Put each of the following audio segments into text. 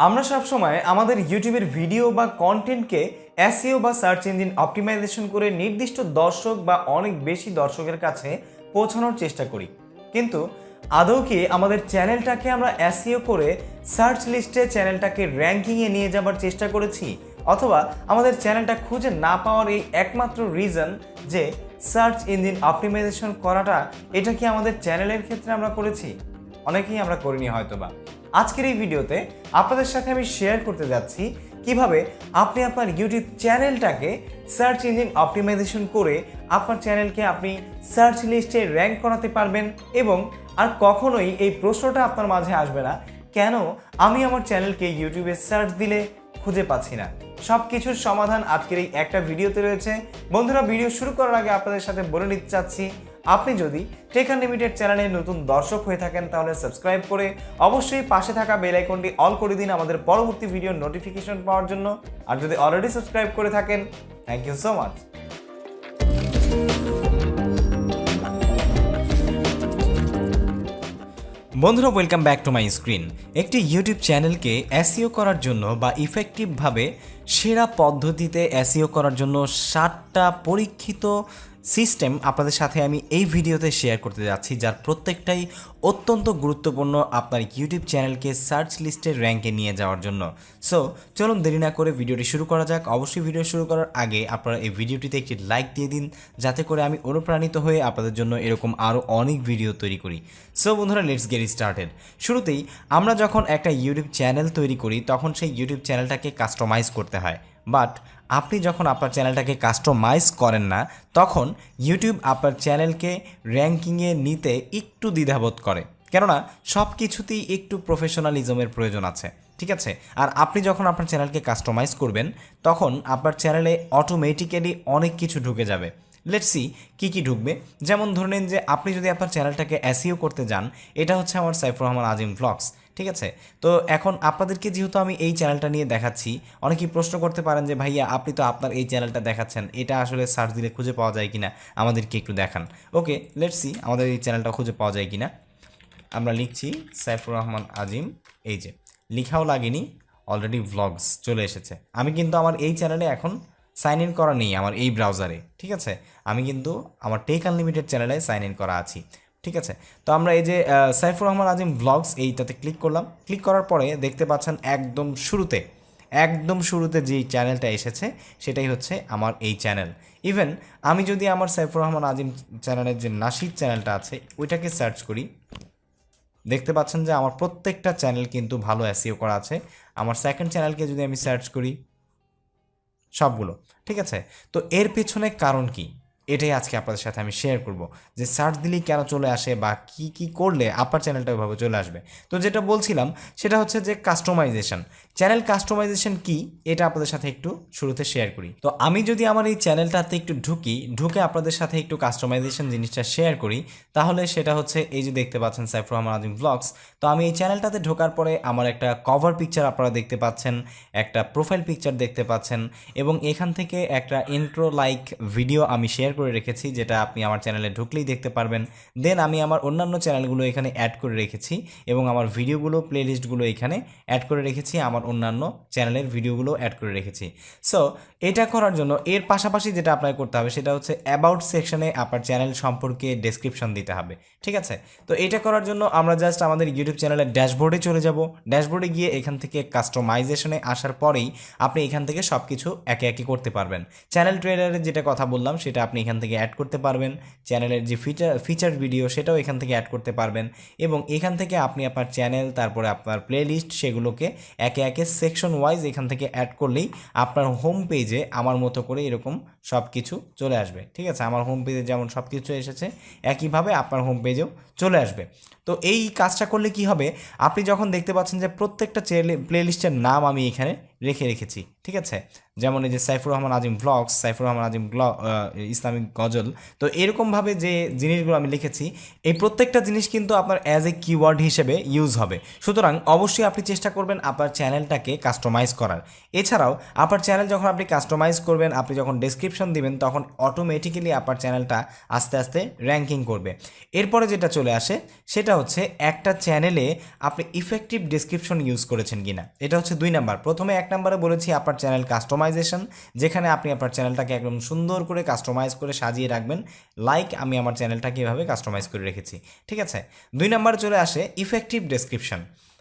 আমরা সবসময় আমাদের ইউটিউবের ভিডিও বা কন্টেন্টকে এসইও বা সার্চ ইঞ্জিন অপটিমাইজেশন করে নির্দিষ্ট দর্শক বা অনেক বেশি দর্শকের কাছে পৌঁছানোর চেষ্টা করি, কিন্তু আদৌ কি আমাদের চ্যানেলটাকে আমরা এসইও করে সার্চ লিস্টে চ্যানেলটাকে র্যাঙ্কিংয়ে নিয়ে যাবার চেষ্টা করেছি, অথবা আমাদের চ্যানেলটা খুঁজে না পাওয়ার এই একমাত্র রিজন যে সার্চ ইঞ্জিন অপটিমাইজেশন করাটা এটা কি আমাদের চ্যানেলের ক্ষেত্রে আমরা করেছি? অনেকেই আমরা করিনি হয়তোবা। আজকের এই ভিডিওতে আপনাদের সাথে আমি শেয়ার করতে যাচ্ছি কিভাবে আপনি আপনার ইউটিউব চ্যানেলটাকে সার্চ ইঞ্জিন অপটিমাইজেশন করে আপনার চ্যানেলকে আপনি সার্চ লিস্টে র্যাঙ্ক করাতে পারবেন, এবং আর কখনোই এই প্রশ্নটা আপনার মাঝে আসবে না কেন আমি আমার চ্যানেলকে ইউটিউবে সার্চ দিলে খুঁজে পাচ্ছি না। সব কিছুর সমাধান আজকের এই একটা ভিডিওতে রয়েছে। বন্ধুরা, ভিডিও শুরু করার আগে আপনাদের সাথে বলে নিতে চাচ্ছি, আপনি যদি টেক আনলিমিটেড চ্যানেলের নতুন দর্শক হয়ে থাকেন তাহলে সাবস্ক্রাইব করে অবশ্যই পাশে থাকা বেল আইকনটি অল করে দিন আমাদের পরবর্তী ভিডিওর নোটিফিকেশন পাওয়ার জন্য। আর যদি অলরেডি সাবস্ক্রাইব করে থাকেন, থ্যাংক ইউ সো মাচ। বন্ধুরা, welcome back to my screen. একটি ইউটিউব চ্যানেলকে এসইও করার জন্য বা ইফেক্টিভভাবে সেরা পদ্ধতিতে এসইও করার জন্য 7টা পরীক্ষিত সিস্টেম আপনাদের সাথে আমি এই ভিডিওতে শেয়ার করতে যাচ্ছি, যার প্রত্যেকটাই অত্যন্ত গুরুত্বপূর্ণ আপনার ইউটিউব চ্যানেলকে সার্চ লিস্টের র্যাঙ্কে নিয়ে যাওয়ার জন্য। সো চলুন দেরি না করে ভিডিওটি শুরু করা যাক। অবশ্যই ভিডিও শুরু করার আগে আপনারা এই ভিডিওটিতে একটি লাইক দিয়ে দিন, যাতে করে আমি অনুপ্রাণিত হয়ে আপনাদের জন্য এরকম আরও অনেক ভিডিও তৈরি করি। সো বন্ধুরা, লেটস গেট স্টার্টেড। শুরুতেই আমরা যখন একটা ইউটিউব চ্যানেল তৈরি করি তখন সেই ইউটিউব চ্যানেলটাকে কাস্টমাইজ করতে হয়, বাট আপনি যখন আপনার চ্যানেলটাকে কাস্টমাইজ করেন না তখন ইউটিউব আপনার চ্যানেলকে র্যাঙ্কিংয়ে নিতে একটু দ্বিধাবোধ করে, কেননা সব কিছুতেই একটু প্রফেশনালিজমের প্রয়োজন আছে, ঠিক আছে? আর আপনি যখন আপনার চ্যানেলকে কাস্টমাইজ করবেন তখন আপনার চ্যানেলে অটোমেটিক্যালি অনেক কিছু ঢুকে যাবে। লেটস সি কী ঢুকবে। যেমন ধরে নিন যে আপনি যদি আপনার চ্যানেলটাকে এসইও করতে যান, এটা হচ্ছে আমার সাইফুর রহমান আজিম ব্লগস, ঠিক আছে? তো এখন আপনাদেরকে যেহেতু আমি এই চ্যানেলটা নিয়ে দেখাচ্ছি, অনেকেই প্রশ্ন করতে পারেন যে ভাইয়া আপনি তো আপনার এই চ্যানেলটা দেখাচ্ছেন, এটা আসলে সার্চ দিলে খুঁজে পাওয়া যায় কিনা আমাদেরকে একটু দেখান। ওকে, লেটস সি আমাদের এই চ্যানেলটা খুঁজে পাওয়া যায় কিনা। আমরা লিখছি সাইফুর রহমান আজিম, এই যে লিখাও লাগেনি, অলরেডি ভ্লগস চলে এসেছে। আমি কিন্তু আমার এই চ্যানেলে এখন সাইন ইন করা নেই আমার এই ব্রাউজারে, ঠিক আছে? আমি কিন্তু আমার টেক আনলিমিটেড চ্যানেলে সাইন ইন করা আছি, ঠিক আছে? তো আমরা এই যে সাইফুর রহমান আজিম ব্লগস এইটাতে ক্লিক করলাম। ক্লিক করার পরে দেখতে পাচ্ছেন একদম শুরুতে যেই চ্যানেলটা এসেছে সেটাই হচ্ছে আমার এই চ্যানেল। ইভেন আমি যদি আমার সাইফুর রহমান আজিম চ্যানেলের যে নাশিদ চ্যানেলটা আছে ওইটাকে সার্চ করি, দেখতে পাচ্ছেন যে আমার প্রত্যেকটা চ্যানেল কিন্তু ভালো এসইও করা আছে। আমার সেকেন্ড চ্যানেলকে যদি আমি সার্চ করি, সবগুলো ঠিক আছে। তো এর পেছনে কারণ কি, এটাই আজকে আপনাদের সাথে আমি শেয়ার করব, যে সার্চ দিলেই কেন চলে আসে বা কি করলে আপনার চ্যানেলটা ওইভাবে চলে আসবে। তো যেটা বলছিলাম সেটা হচ্ছে যে কাস্টমাইজেশন। চ্যানেল কাস্টমাইজেশন কি এটা আপনাদের সাথে একটু শুরুতে শেয়ার করি। তো আমি যদি আমার এই চ্যানেলটাতে একটু ঢুকে আপনাদের সাথে একটু কাস্টমাইজেশন জিনিসটা শেয়ার করি, তাহলে সেটা হচ্ছে এই যে দেখতে পাচ্ছেন সাইফুর রহমান আজিম ব্লগস। তো আমি এই চ্যানেলটাতে ঢোকার পরে আমার একটা কভার পিকচার আপনারা দেখতে পাচ্ছেন, একটা প্রোফাইল পিকচার দেখতে পাচ্ছেন, এবং এখান থেকে একটা ইন্ট্রো লাইক ভিডিও আমি শেয়ার করে রেখেছি, যেটা আপনি আমার চ্যানেলে ঢুকলেই দেখতে পারবেন। দেন আমি আমার অন্যান্য চ্যানেলগুলো এখানে অ্যাড করে রেখেছি এবং আমার ভিডিওগুলো প্লেলিস্টগুলো এখানে অ্যাড করে রেখেছি, আমার অন্যান্য চ্যানেলের ভিডিওগুলো অ্যাড করে রেখেছি। সো এটা করার জন্য এর পাশাপাশি যেটা আপনাকে করতে হবে সেটা হচ্ছে অ্যাবাউট সেকশনে আপনার চ্যানেল সম্পর্কে ডেসক্রিপশন দিতে হবে, ঠিক আছে? তো এটা করার জন্য আমরা জাস্ট আমাদের ইউটিউব চ্যানেলের ড্যাশবোর্ডে চলে যাব। ড্যাশবোর্ডে গিয়ে এখান থেকে কাস্টমাইজেশনে আসার পরেই আপনি এখান থেকে সব কিছু একে একে করতে পারবেন। চ্যানেল ট্রেলারের যেটা কথা বললাম সেটা আপনি এখান থেকে অ্যাড করতে পারবেন, চ্যানেলের যে ফিচার ভিডিও সেটাও এখান থেকে অ্যাড করতে পারবেন, এবং এখান থেকে আপনি আপনার চ্যানেল তারপরে আপনার প্লেলিস্ট সেগুলোকে একে একে সেকশন ওয়াইজ এখান থেকে অ্যাড করলেই আপনার হোম পেজে আমার মতো করে এরকম সব কিছু চলে আসবে, ঠিক আছে? আমার হোম পেজে যেমন সব কিছু এসেছে একইভাবে আপনার হোম পেজেও চলে আসবে। তো এই কাজটা করলে কি হবে, আপনি যখন দেখতে পাচ্ছেন যে প্রত্যেকটা প্লেলিস্টের নাম আমি এখানে রেখেছি, ঠিক আছে, যেমন এই যে সাইফুর রহমান আজিম ব্লগস, সাইফুর রহমান আজিম ইসলামিক গজল। তো এরকমভাবে যে জিনিসগুলো আমি লিখেছি, এই প্রত্যেকটা জিনিস কিন্তু আপনার অ্যাজ এ কিওয়ার্ড হিসেবে ইউজ হবে। সুতরাং অবশ্যই আপনি চেষ্টা করবেন আপনার চ্যানেলটাকে কাস্টমাইজ করার। এছাড়াও আপনার চ্যানেল যখন আপনি কাস্টমাইজ করবেন, আপনি যখন ডেসক্রিপশন দিবেন, তখন অটোমেটিক্যালি আপনার চ্যানেলটা আস্তে আস্তে র্যাঙ্কিং করবে। এরপরে যেটা চলে আসে সেটা হচ্ছে একটা চ্যানেলে আপনি ইফেক্টিভ ডেসক্রিপশন ইউজ করেছেন কিনা, এটা হচ্ছে 2 নাম্বার। প্রথমে 1 নাম্বারে বলেছি আপনার চ্যানেল কাস্টমাইজেশন, যেখানে আপনি আপনার চ্যানেলটাকে একদম সুন্দর করে কাস্টমাইজ করে সাজিয়ে রাখবেন, লাইক আমি আমার চ্যানেলটাকে এভাবে কাস্টমাইজ করে রেখেছি। ঠিক আছে, 2 নাম্বারে চলে আসে ইফেক্টিভ ডেসক্রিপশন।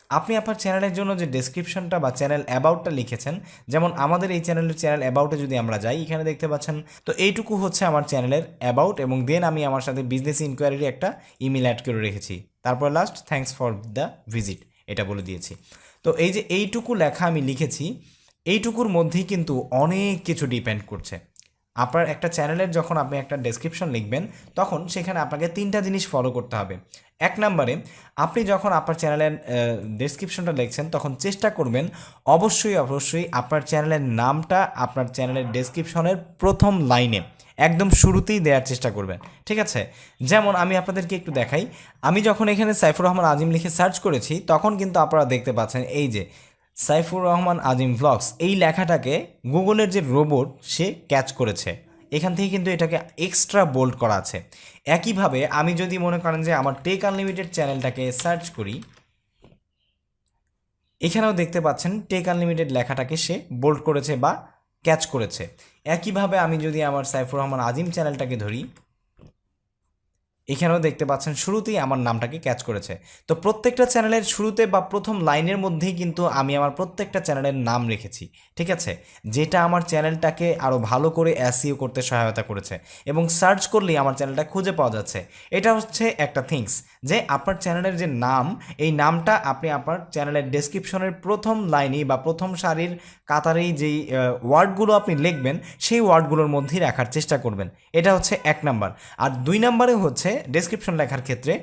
আপনি আপনার চ্যানেলের জন্য যে ডেসক্রিপশনটা বা চ্যানেল অ্যাবাউটটা লিখেছেন, যেমন আমাদের এই চ্যানেল অ্যাবাউটে যদি আমরা যাই, এখানে দেখতে পাচ্ছেন, তো এইটুকু হচ্ছে আমার চ্যানেলের অ্যাবাউট, এবং দেন আমি আমার সাথে বিজনেস ইনকোয়ারির একটা ইমেল অ্যাড করে রেখেছি। তারপর last thanks for the visit এটা বলে দিয়েছি। তো এই যে এইটুকু লেখা আমি লিখেছি, এইটুকুর মধ্যেই কিন্তু অনেক কিছু ডিপেন্ড করছে। আপনার একটা চ্যানেলের যখন আপনি একটা ডেসক্রিপশন লিখবেন, তখন সেখানে আপনাকে 3টা জিনিস ফলো করতে হবে। 1 নম্বরে, আপনি যখন আপনার চ্যানেলের ডেসক্রিপশনটা লিখছেন, তখন চেষ্টা করবেন অবশ্যই আপনার চ্যানেলের নামটা আপনার চ্যানেলের ডেসক্রিপশনের প্রথম লাইনে একদম শুরুতেই দেওয়ার চেষ্টা করবেন। ঠিক আছে, যেমন আমি আপনাদেরকে একটু দেখাই। আমি যখন এখানে সাইফুর রহমান আজিম লিখে সার্চ করেছি, তখন কিন্তু আপনারা দেখতে পাচ্ছেন এই যে সাইফুর রহমান আজিম ভ্লগস, এই লেখাটাকে গুগলের যে রোবট সে ক্যাচ করেছে। এখান থেকে কিন্তু এটাকে এক্সট্রা বোল্ড করা আছে। একইভাবে আমি যদি মনে করেন যে আমার টেক আনলিমিটেড চ্যানেলটাকে সার্চ করি, এখানেও দেখতে পাচ্ছেন টেক আনলিমিটেড লেখাটাকে সে বোল্ড করেছে বা ক্যাচ করেছে। একইভাবে আমি যদি আমার সাইফুর রহমান আজিম চ্যানেলটাকে ধরি, এখানেও দেখতে পাচ্ছেন শুরুতেই আমার নামটাকে ক্যাচ করেছে। তো প্রত্যেকটা চ্যানেলের শুরুতে বা প্রথম লাইনের মধ্যেই কিন্তু আমি আমার প্রত্যেকটা চ্যানেলের নাম রেখেছি। ঠিক আছে, যেটা আমার চ্যানেলটাকে আরও ভালো করে এসইও করতে সহায়তা করেছে, এবং সার্চ করলেই আমার চ্যানেলটা খুঁজে পাওয়া যাচ্ছে। এটা হচ্ছে একটা থিংস, যে আপনার চ্যানেলের যে নাম, এই নামটা আপনি আপনার চ্যানেলের ডেসক্রিপশনের প্রথম লাইনেই বা প্রথম সারির কাতারেই যেই ওয়ার্ডগুলো আপনি লিখবেন, সেই ওয়ার্ডগুলোর মধ্যেই রাখার চেষ্টা করবেন। এটা হচ্ছে 1 নাম্বার। আর 2 নাম্বারে হচ্ছে ডেসক্রিপশন লেখার ক্ষেত্রে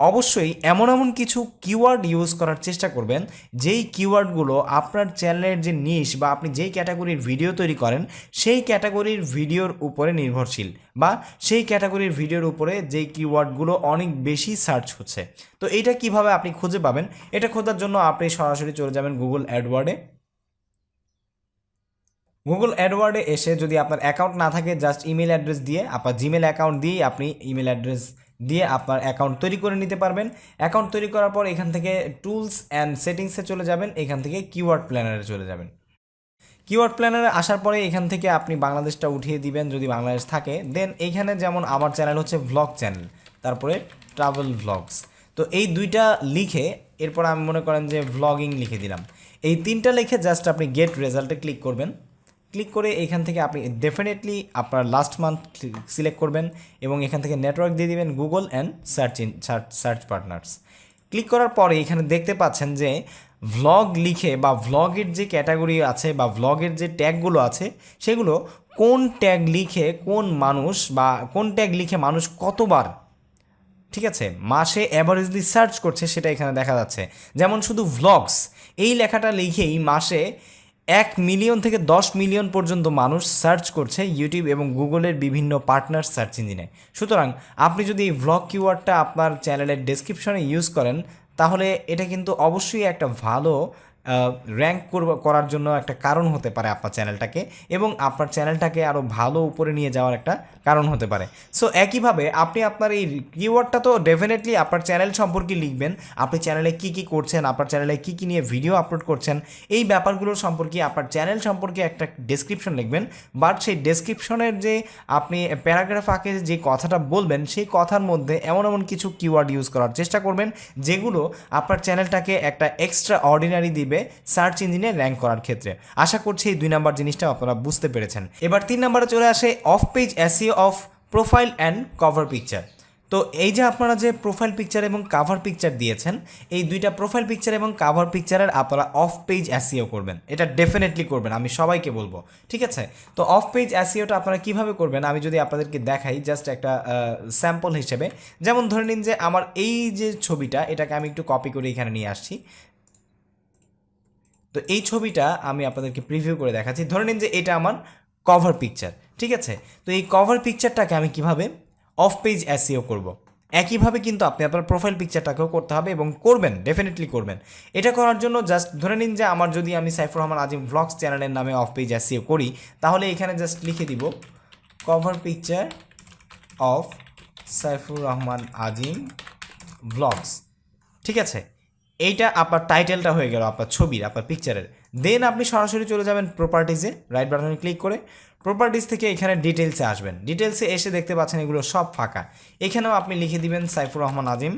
অবশ্যই এমন কিছু কিওয়ার্ড ইউজ করার চেষ্টা করবেন, যেই কিওয়ার্ডগুলো আপনার চ্যানেলের যে নিশ বা আপনি যেই ক্যাটাগরির ভিডিও তৈরি করেন, সেই ক্যাটাগরির ভিডিওর উপরে নির্ভরশীল, বা সেই ক্যাটাগরির ভিডিওর উপরে যেই কিওয়ার্ডগুলো অনেক বেশি সার্চ হচ্ছে। তো এইটা কিভাবে আপনি খুঁজে পাবেন? এটা খোঁজার জন্য আপনি সরাসরি চলে যাবেন গুগল অ্যাডওয়ার্ডে। গুগল অ্যাডওয়ার্ডে এসে যদি আপনার অ্যাকাউন্ট না থাকে, জাস্ট ইমেল অ্যাড্রেস দিয়ে, আপনার জিমেল অ্যাকাউন্ট দিয়েই আপনি ইমেল অ্যাড্রেস দিয়ে আপনার অ্যাকাউন্ট তৈরি করে নিতে পারবেন। অ্যাকাউন্ট তৈরি করার পর এখান থেকে টুলস অ্যান্ড সেটিংসে চলে যাবেন, এখান থেকে কিওয়ার্ড প্ল্যানারে চলে যাবেন। কিওয়ার্ড প্ল্যানারে আসার পরে এখান থেকে আপনি বাংলাদেশটা উঠিয়ে দিবেন যদি বাংলাদেশ থাকে। দেন এইখানে যেমন আমার চ্যানেল হচ্ছে ভ্লগ চ্যানেল, তারপরে ট্রাভেল ভ্লগস। তো এই 2টা লিখে এরপর আমি মনে করেন যে ভ্লগিং লিখে দিলাম। এই 3টা লিখে জাস্ট আপনি গেট রেজাল্টে ক্লিক করবেন। ক্লিক করে এখান থেকে আপনি ডেফিনেটলি আপনার লাস্ট মান্থ সিলেক্ট করবেন, এবং এখান থেকে নেটওয়ার্ক দিয়ে দিবেন Google and search partners. Click করার পরে এখানে দেখতে পাচ্ছেন যে ভ্লগ লিখে বা ভ্লগের যে ক্যাটাগরি আছে বা ভ্লগের যে ট্যাগগুলো আছে, সেগুলো কোন ট্যাগ লিখে কোন মানুষ বা কোন ট্যাগ লিখে মানুষ কতবার, ঠিক আছে, মাসে অ্যাভারেজলি সার্চ করছে, সেটা এখানে দেখা যাচ্ছে। যেমন শুধু ভ্লগস এই লেখাটা লিখেই মাসে 1 মিলিয়ন থেকে 10 মিলিয়ন পর্যন্ত মানুষ সার্চ করছে ইউটিউব এবং গুগলের বিভিন্ন পার্টনার সার্চ ইঞ্জিনে। সুতরাং আপনি যদি এই ভ্লগ কিওয়ার্ডটা আপনার চ্যানেলের ডেসক্রিপশনে ইউজ করেন, তাহলে এটা কিন্তু অবশ্যই একটা ভালো র্যাঙ্ক করার জন্য একটা কারণ হতে পারে আপনার চ্যানেলটাকে, এবং আপনার চ্যানেলটাকে আরও ভালো উপরে নিয়ে যাওয়ার একটা কারণ হতে পারে। সো একইভাবে আপনি আপনার এই কিওয়ার্ডটা তো ডেফিনেটলি আপনার চ্যানেল সম্পর্কে লিখবেন, আপনি চ্যানেলে কী কী করছেন, আপনার চ্যানেলে কী কী নিয়ে ভিডিও আপলোড করছেন, এই ব্যাপারগুলোর সম্পর্কে আপনার চ্যানেল সম্পর্কে একটা ডেসক্রিপশন লিখবেন। বাট সেই ডেসক্রিপশনের যে আপনি প্যারাগ্রাফ আঁকে যে কথাটা বলবেন, সেই কথার মধ্যে এমন কিছু কিওয়ার্ড ইউজ করার চেষ্টা করবেন, যেগুলো আপনার চ্যানেলটাকে একটা এক্সট্রা অর্ডিনারি দিবে সার্চ ইঞ্জিনে র্যাঙ্ক করার ক্ষেত্রে। আশা করছি এই 2 নাম্বার জিনিসটা আপনারা বুঝতে পেরেছেন। এবার 3 নাম্বারে চলে আসে of page SEO of profile and cover picture. তো এই যে আপনারা যে প্রোফাইল পিকচার এবং কাভার পিকচার দিয়েছেন, এই 2টা প্রোফাইল পিকচার এবং কাভার পিকচারের আপনারা অফ পেজ এসইও করবেন, এটা ডেফিনেটলি করবেন, আমি সবাইকে বলবো। ঠিক আছে, তো অফ পেজ এসইওটা আপনারা কিভাবে করবেন আমি যদি আপনাদেরকে দেখাই, জাস্ট একটা স্যাম্পল হিসেবে। যেমন ধরে নিন যে আমার এই যে ছবিটা, এটাকে আমি একটু কপি করে এখানে নিয়ে আসছি। তো এই ছবিটা আমি আপনাদেরকে প্রিভিউ করে দেখাচ্ছি। ধরে নিন যে এটা আমার কভার পিকচার, ঠিক আছে। তো এই কভার পিকচারটাকে আমি কিভাবে অফ পেজ এসইও করব, একইভাবে কিন্তু আপনি আপনার প্রোফাইল পিকচারটাকেও করতে হবে এবং করবেন, ডেফিনেটলি করবেন। এটা করার জন্য জাস্ট ধরে নিন যে আমার যদি আমি সাইফুর রহমান আজিম ভ্লগস চ্যানেলের নামে অফ পেজ এসইও করি, তাহলে এখানে জাস্ট লিখে দিব cover picture of Saifur Rahman Azim vlogs, ঠিক আছে। এইটা আপনার টাইটেলটা হয়ে গেল আপনার ছবির, আপনার পিকচারের। দেন আপনি সরাসরি চলে যাবেন প্রপার্টিজে, রাইট বাটনে ক্লিক করে প্রপার্টিজ থেকে এখানে ডিটেলসে আসবেন। ডিটেলসে এসে দেখতে পাচ্ছেন এগুলো সব ফাঁকা। এখানেও আপনি লিখে দিবেন সাইফুর রহমান আজিম,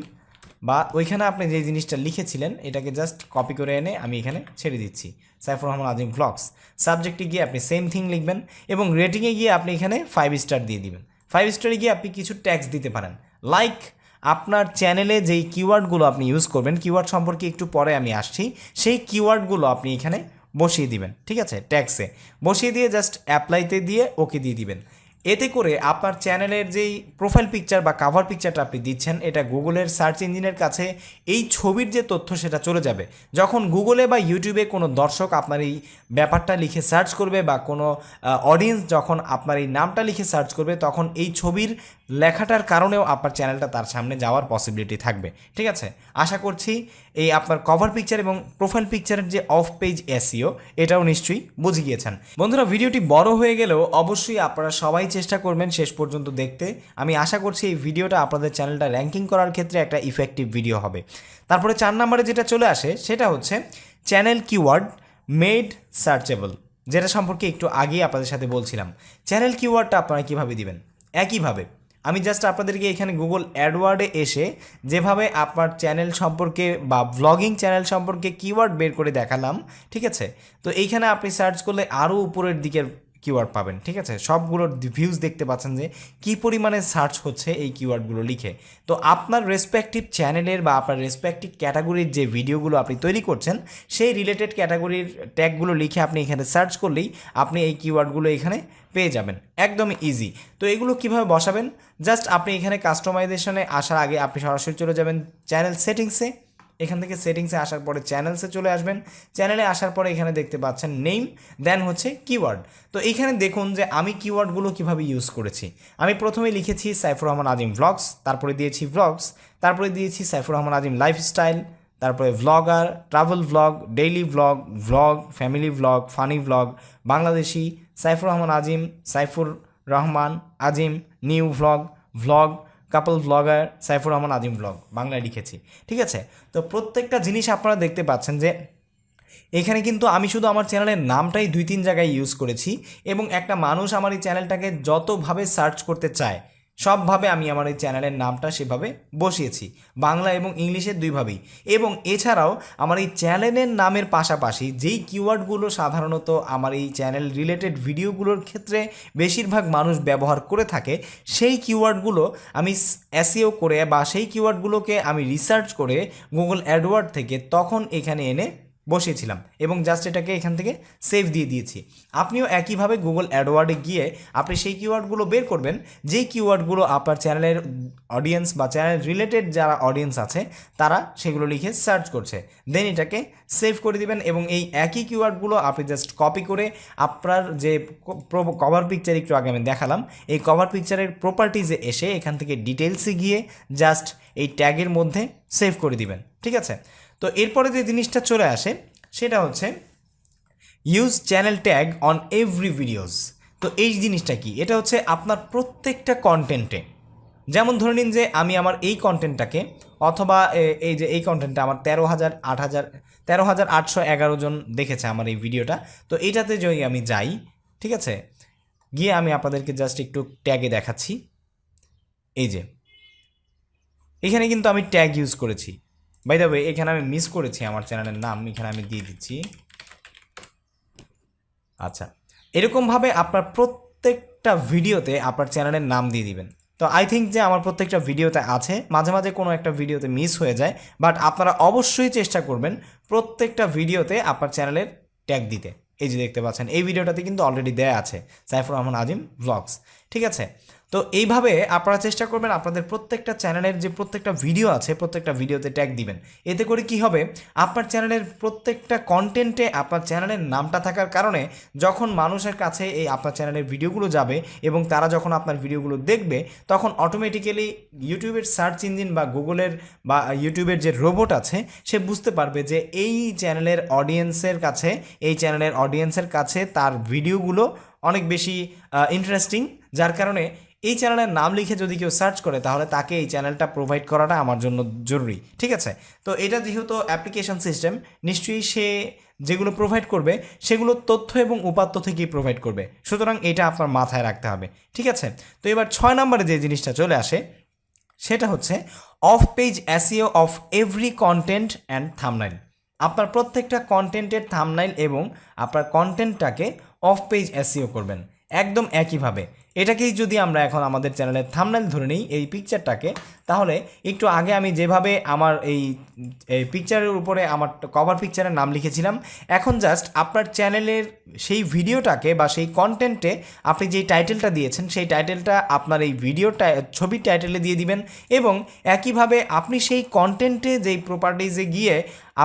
বা ওইখানে আপনি যে জিনিসটা লিখেছিলেন এটাকে জাস্ট কপি করে এনে আমি এখানে ছেড়ে দিচ্ছি, সাইফুর রহমান আজিম ভ্লগস। সাবজেক্টে গিয়ে আপনি সেম থিং লিখবেন এবং রেটিংয়ে গিয়ে আপনি এখানে 5 স্টার দিয়ে দিবেন। 5 স্টারে গিয়ে আপনি কিছু ট্যাক্স দিতে পারেন, লাইক আপনার চ্যানেলে যেই কিওয়ার্ডগুলো আপনি ইউজ করবেন, কিওয়ার্ড সম্পর্কে একটু পরে আমি আসছি, সেই কিওয়ার্ডগুলো আপনি এখানে বসিয়ে দিবেন, ঠিক আছে। ট্যাক্সে বসিয়ে দিয়ে জাস্ট অ্যাপ্লাইতে দিয়ে ওকে দিয়ে দিবেন। এতে করে আপনার চ্যানেলের যেই প্রোফাইল পিকচার বা কাভার পিকচারটা আপনি দিচ্ছেন, এটা গুগলের সার্চ ইঞ্জিনের কাছে এই ছবির যে তথ্য সেটা চলে যাবে। যখন গুগলে বা ইউটিউবে কোনো দর্শক আপনার এই ব্যাপারটা লিখে সার্চ করবে বা কোনো অডিয়েন্স যখন আপনার এই নামটা লিখে সার্চ করবে, তখন এই ছবির লেখাটার কারণেও আপনার চ্যানেলটা তার সামনে যাওয়ার পসিবিলিটি থাকবে, ঠিক আছে। আশা করছি এই আপনার কভার পিকচার এবং প্রোফাইল পিকচারের যে অফ পেজ এসইও, এটাও নিশ্চয়ই বুঝে গিয়েছেন। বন্ধুরা, ভিডিওটি বড় হয়ে গেলেও অবশ্যই আপনারা সবাই চেষ্টা করবেন শেষ পর্যন্ত দেখতে। আমি আশা করছি এই ভিডিওটা আপনাদের চ্যানেলটা র্যাঙ্কিং করার ক্ষেত্রে একটা ইফেক্টিভ ভিডিও হবে। তারপরে 4 নম্বরে যেটা চলে আসে সেটা হচ্ছে চ্যানেল কিওয়ার্ড মেড সার্চেবল, যেটা সম্পর্কে একটু আগেই আপনাদের সাথে বলছিলাম। চ্যানেল কিওয়ার্ডটা আপনারা কীভাবে দিবেন, একইভাবে আমি জাস্ট আপনাদেরকে এখানে গুগল অ্যাডওয়ার্ডে এসে যেভাবে আপনার চ্যানেল সম্পর্কে বা ব্লগিং চ্যানেল সম্পর্কে কিওয়ার্ড বের করে দেখালাম, ঠিক আছে। তো এইখানে আপনি সার্চ করলে আরও উপরের দিকের কিওয়ার্ড পাবেন, ঠিক আছে। সবগুলোর ভিউজ দেখতে পাচ্ছেন যে কী পরিমাণে সার্চ হচ্ছে এই কিওয়ার্ডগুলো লিখে। তো আপনার রেসপেক্টিভ চ্যানেলের বা আপনার রেসপেক্টিভ ক্যাটাগরির যে ভিডিওগুলো আপনি তৈরি করছেন, সেই রিলেটেড ক্যাটাগরির ট্যাগগুলো লিখে আপনি এখানে সার্চ করলেই আপনি এই কিওয়ার্ডগুলো এখানে পেয়ে যাবেন, একদমই ইজি। তো এগুলো কিভাবে বসাবেন, জাস্ট আপনি এখানে কাস্টমাইজেশনে আসার আগে আপনি সরাসরি চলে যাবেন চ্যানেল সেটিংসে। এখান থেকে সেটিংসে আসার পরে চ্যানেলসে চলে আসবেন। চ্যানেলে আসার পরে এখানে দেখতে পাচ্ছেন নেম, দেন হচ্ছে কিওয়ার্ড। তো এইখানে দেখুন যে আমি কিওয়ার্ডগুলো কিভাবে ইউজ করেছি। আমি প্রথমে লিখেছি সাইফুর রহমান আজিম ভ্লগস, তারপরে দিয়েছি ভ্লগস, তারপরে দিয়েছি সাইফুর রহমান আজিম লাইফস্টাইল, তারপরে vlogger, travel vlog, daily vlog, vlog, family vlog, funny vlog, Bangladeshi, Saifur Rahman Azim, Saifur Rahman Azim new vlog, vlog, couple vlogger, Saifur Rahman Azim vlog বাংলায় লিখেছি, ঠিক আছে। তো প্রত্যেকটা জিনিস আপনারা দেখতে পাচ্ছেন যে এখানে কিন্তু আমি শুধু আমার চ্যানেলের নামটাই 2-3 জায়গায় ইউজ করেছি এবং একটা মানুষ আমার এই চ্যানেলটাকে যতভাবে সার্চ করতে চায় সবভাবে আমি আমার এই চ্যানেলের নামটা সেভাবে বসিয়েছি, বাংলা এবং ইংলিশের দুইভাবেই। এবং এছাড়াও আমার এই চ্যানেলের নামের পাশাপাশি যেই কিওয়ার্ডগুলো সাধারণত আমার এই চ্যানেল রিলেটেড ভিডিওগুলোর ক্ষেত্রে বেশিরভাগ মানুষ ব্যবহার করে থাকে, সেই কিওয়ার্ডগুলো আমি এসইও করে বা সেই কিওয়ার্ডগুলোকে আমি রিসার্চ করে গুগল অ্যাডওয়ার্ড থেকে তখন এখানে এনে বসিয়েছিলাম এবং জাস্ট এটাকে এখান থেকে সেভ দিয়ে দিয়েছি। আপনিও একইভাবে গুগল অ্যাডওয়ার্ডে গিয়ে আপনি সেই কিওয়ার্ডগুলো বের করবেন, যেই কিওয়ার্ডগুলো আপনার চ্যানেলের অডিয়েন্স বা চ্যানেল রিলেটেড যারা অডিয়েন্স আছে তারা সেগুলো লিখে সার্চ করছে, দেন এটাকে সেভ করে দিবেন এবং এই একই কিওয়ার্ডগুলো আপনি জাস্ট কপি করে আপনার যে কভার পিকচার একটু আগে আমি দেখালাম, এই কভার পিকচারের প্রপার্টিজে এসে এখান থেকে ডিটেলসে গিয়ে জাস্ট এই ট্যাগের মধ্যে সেভ করে দিবেন, ঠিক আছে। তো এরপরে যে জিনিসটা চলে আসে সেটা হচ্ছে use channel tag on every videos. তো এই জিনিসটা কি, এটা হচ্ছে আপনার প্রত্যেকটা কন্টেন্টে, যেমন ধরে নিন যে আমি আমার এই কন্টেন্টটাকে অথবা এই যে এই কন্টেন্টটা আমার 13,811 জন দেখেছে আমার এই ভিডিওটা। তো এইটাতে যদি আমি যাই, ঠিক আছে, গিয়ে আমি আপনাদেরকে জাস্ট একটু ট্যাগে দেখাচ্ছি। এই যে এখানে কিন্তু আমি ট্যাগ ইউজ করেছি। বাই দ্য ওয়ে, এখানে আমি মিস করেছি আমার চ্যানেলের নাম, এখানে আমি দিয়ে দিচ্ছি। আচ্ছা, এরকমভাবে আপনার প্রত্যেকটা ভিডিওতে আপনার চ্যানেলের নাম দিয়ে দিবেন। তো আই থিঙ্ক যে আমার প্রত্যেকটা ভিডিওতে আছে, মাঝে মাঝে কোনো একটা ভিডিওতে মিস হয়ে যায়, বাট আপনারা অবশ্যই চেষ্টা করবেন প্রত্যেকটা ভিডিওতে আপনার চ্যানেলের ট্যাগ দিতে। এই যে দেখতে পাচ্ছেন এই ভিডিওটাতে কিন্তু অলরেডি দেয়া আছে সাইফুর রহমান আজিম ভ্লগস, ঠিক আছে। তো এইভাবে আপনারা চেষ্টা করবেন আপনাদের প্রত্যেকটা চ্যানেলের যে প্রত্যেকটা ভিডিও আছে প্রত্যেকটা ভিডিওতে ট্যাগ দিবেন। এতে করে কি হবে, আপনার চ্যানেলের প্রত্যেকটা কন্টেন্টে আপনার চ্যানেলের নামটা থাকার কারণে যখন মানুষের কাছে এই আপনার চ্যানেলের ভিডিওগুলো যাবে এবং তারা যখন আপনার ভিডিওগুলো দেখবে, তখন অটোমেটিক্যালি ইউটিউবের সার্চ ইঞ্জিন বা গুগলের বা ইউটিউবের যে রোবট আছে সে বুঝতে পারবে যে এই চ্যানেলের অডিয়েন্সের কাছে তার ভিডিওগুলো অনেক বেশি ইন্টারেস্টিং, যার কারণে এই চ্যানেলের নাম লিখে যদি কেউ সার্চ করে তাহলে তাকে এই চ্যানেলটা প্রোভাইড করাটা আমার জন্য জরুরি। ঠিক আছে, তো এটা যেহেতু অ্যাপ্লিকেশন সিস্টেম, নিশ্চয়ই সে যেগুলো প্রোভাইড করবে সেগুলো তথ্য এবং উপাত্ত থেকেই প্রোভাইড করবে, সুতরাং এটা আপনার মাথায় রাখতে হবে। ঠিক আছে, তো এবার 6 নম্বরে যে জিনিসটা চলে আসে সেটা হচ্ছে of page SEO of every content and thumbnail. আপনার প্রত্যেকটা কন্টেন্টের থাম্বনেইল এবং আপনার কন্টেন্টটাকে অফ পেজ এসইও করবেন একদম একইভাবে। এটাকেই যদি আমরা এখন আমাদের চ্যানেলের থাম্বনেইল ধরে নিই, এই পিকচারটাকে, তাহলে একটু আগে আমি যেভাবে আমার এই পিকচারের উপরে আমার কভার পিকচারের নাম লিখেছিলাম, এখন জাস্ট আপনার চ্যানেলের সেই ভিডিওটাকে বা সেই কন্টেন্টে আপনি যেই টাইটেলটা দিয়েছেন সেই টাইটেলটা আপনার এই ছবির টাইটেলে দিয়ে দিবেন এবং একইভাবে আপনি সেই কন্টেন্টে যেই প্রপার্টিজে গিয়ে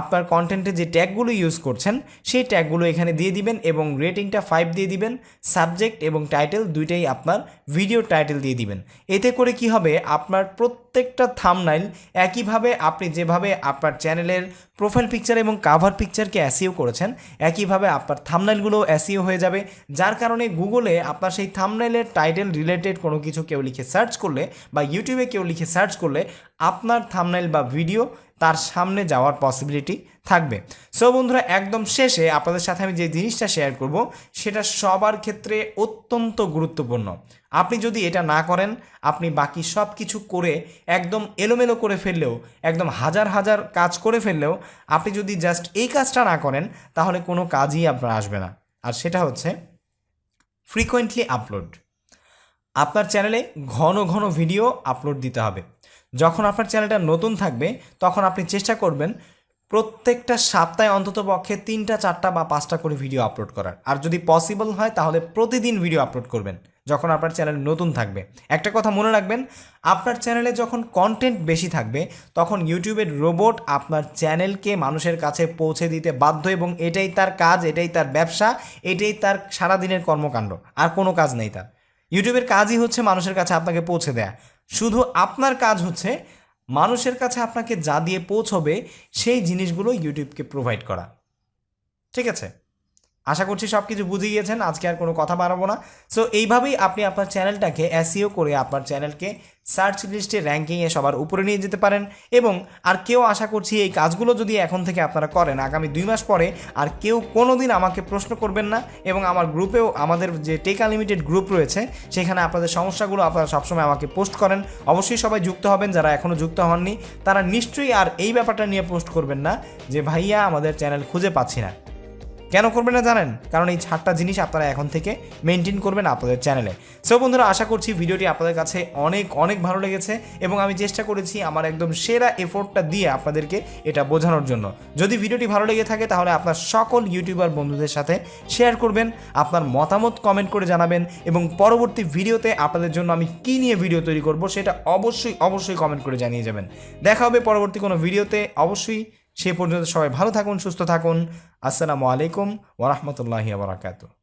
আপনার কন্টেন্টে যে ট্যাগগুলো ইউজ করছেন সেই ট্যাগগুলো এখানে দিয়ে দিবেন এবং রেটিংটা 5 দিয়ে দিবেন। সাবজেক্ট এবং টাইটেল দুইটাই আপনার ভিডিও টাইটেল দিয়ে দিবেন। এতে করে কি হবে, আপনার প্রত্যেকটা থাম্বনেইল একইভাবে আপনি যেভাবে আপনার চ্যানেলের প্রোফাইল পিকচার এবং কাভার পিকচারকে এসইও করেছেন একইভাবে আপনার থাম্বনেইলগুলোও এসইও হয়ে যাবে, যার কারণে গুগলে আপনার সেই থাম্বনেইলের টাইটেল রিলেটেড কোনো কিছু কেউ লিখে সার্চ করলে বা ইউটিউবে কেউ লিখে সার্চ করলে আপনার থাম্বনেইল বা ভিডিও তার সামনে যাওয়ার পসিবিলিটি থাকবে। সো বন্ধুরা, একদম শেষে আপনাদের সাথে আমি যে জিনিসটা শেয়ার করব সেটা সবার ক্ষেত্রে অত্যন্ত গুরুত্বপূর্ণ। আপনি যদি এটা না করেন, আপনি বাকি সব কিছু করে একদম এলোমেলো করে ফেললেও, একদম হাজার হাজার কাজ করে ফেললেও, আপনি যদি জাস্ট এই কাজটা না করেন তাহলে কোনো কাজই আপনার আসবে না। আর সেটা হচ্ছে ফ্রিকোয়েন্টলি আপলোড। আপনার চ্যানেলে ঘন ঘন ভিডিও আপলোড দিতে হবে। যখন আপনার চ্যানেলটা নতুন থাকবে তখন আপনি চেষ্টা করবেন প্রত্যেকটা সপ্তাহে অন্তত পক্ষে 3টা 4টা বা 5টা করে ভিডিও আপলোড করার। আর যদি পসিবল হয় তাহলে প্রতিদিন ভিডিও আপলোড করবেন যখন আপনার চ্যানেল নতুন থাকবে। একটা কথা মনে রাখবেন, আপনার চ্যানেলে যখন কন্টেন্ট বেশি থাকবে তখন ইউটিউবের রোবট আপনার চ্যানেলকে মানুষের কাছে পৌঁছে দিতে বাধ্য এবং এটাই তার কাজ, এটাই তার ব্যবসা, এটাই তার সারাদিনের কর্মকাণ্ড, আর কোনো কাজ নেই তার। ইউটিউবের কাজই হচ্ছে মানুষের কাছে আপনাকে পৌঁছে দেয়া। শুধু আপনার কাজ হচ্ছে মানুষের কাছে আপনাকে যা দিয়ে পৌঁছবে সেই জিনিসগুলো ইউটিউবকে প্রোভাইড করা। ঠিক আছে, আশা করছি সব কিছু বুঝে গিয়েছেন, আজকে আর কোনো কথা বাড়াবো না। সো এইভাবেই আপনি আপনার চ্যানেলটাকে এসইও করে আপনার চ্যানেলকে সার্চ লিস্টে র্যাঙ্কিংয়ে সবার উপরে নিয়ে যেতে পারেন। এবং আর কেউ, আশা করছি এই কাজগুলো যদি এখন থেকে আপনারা করেন, আগামী 2 মাস পরে আর কেউ কোনো দিন আমাকে প্রশ্ন করবেন না। এবং আমার গ্রুপেও, আমাদের যে টেক আনলিমিটেড গ্রুপ রয়েছে সেখানে আপনাদের সমস্যাগুলো আপনারা সবসময় আমাকে পোস্ট করেন। অবশ্যই সবাই যুক্ত হবেন, যারা এখনও যুক্ত হননি তারা নিশ্চয়ই আর এই ব্যাপারটা নিয়ে পোস্ট করবেন না যে ভাইয়া আমাদের চ্যানেল খুঁজে পাচ্ছি না। কেন করবেন না জানেন? কারণ এই 6টা জিনিস আপনারা এখন থেকে মেনটেন করবেন আপনাদের চ্যানেলে। সো বন্ধুরা, আশা করছি ভিডিওটি আপনাদের কাছে অনেক অনেক ভালো লেগেছে এবং আমি চেষ্টা করেছি আমার একদম সেরা এফোর্টটা দিয়ে আপনাদেরকে এটা বোঝানোর জন্য। যদি ভিডিওটি ভালো লেগে থাকে তাহলে আপনার সকল ইউটিউবার বন্ধুদের সাথে শেয়ার করবেন, আপনার মতামত কমেন্ট করে জানাবেন এবং পরবর্তী ভিডিওতে আপনাদের জন্য আমি কী নিয়ে ভিডিও তৈরি করব সেটা অবশ্যই কমেন্ট করে জানিয়ে যাবেন। দেখা হবে পরবর্তী কোনো ভিডিওতে অবশ্যই। সে পর্যন্ত সবাই ভালো থাকুন, সুস্থ থাকুন। আসসালামু আলাইকুম ওয়া রাহমাতুল্লাহি ওয়া বারাকাতুহু।